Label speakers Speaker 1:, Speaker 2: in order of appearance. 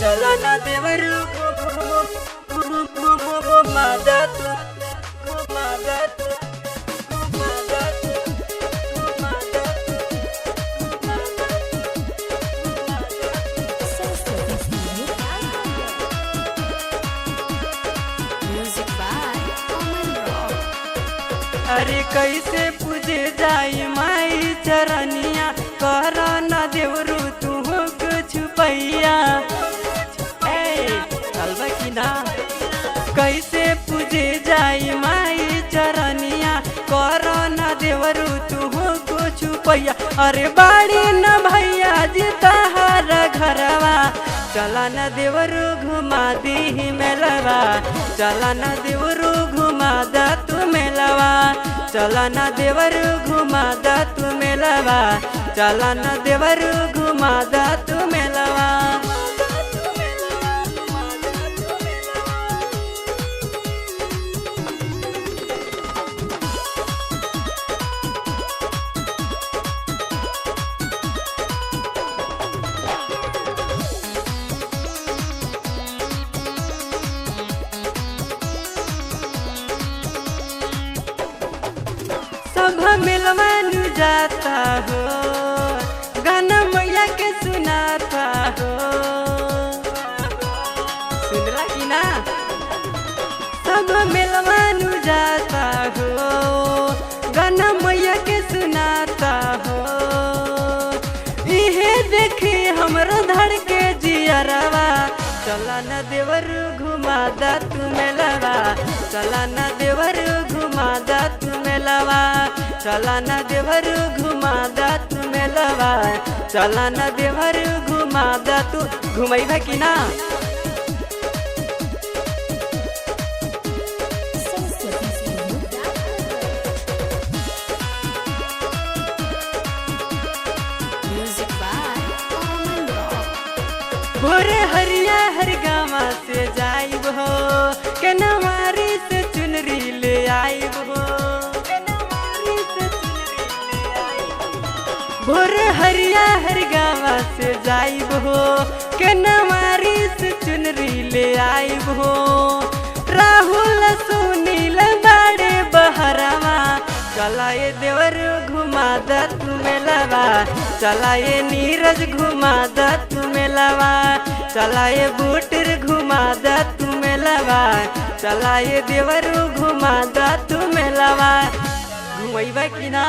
Speaker 1: चला ना देवरू घुमादा तू घुमादा तू घुमादा तू घुमादा अरे कैसे पूजे जाई माई चरनिया कर न देवरू तू कुछ पैया चलबा की ना कैसे पूजे जाई माई चरनिया कर न देवरू तू कुछ पैया अरे बाड़ी न भैया जी तहार घरवा चला न देवरू घुमा दी मेलवा चला न देवरू घुमा दा तू मेलवा चला न देवरू घुमा दा तू मेलवा चला न देवरू घुमा दा तू मेलवा सब मिलवन जाता हो गाना मैया के सुनाता हो सुनला की ना सब मिलवन जाता हो गाना मैया के सुनाता हो इहे देखी हमरो धड़ के जियरवा चला न देवरू घुमा दा तू मेलवा चला न देवरू घुमा दा तू मेलवा चला न देवरू घुमा दा तू मेलवा चला न देवरू घुमा दा तू घुमैबा की ना भोरे हरिया हर गामा से जाइब हो के नवारी से चुनरी ले आइब हो भोरे हरिया हर गामा से जाइब हो के नवारी से चुनरी ले आइब हो राहुल सुनील बाड़े बहरवा चला ये देवर घुमा दा तू मेलवा चला ये नीरज घुमा दा तू मेलवा चला ये बूटर घुमा दा तू मेलवा चला ये देवर घुमा दा तू मेलवा घुमैबा की ना।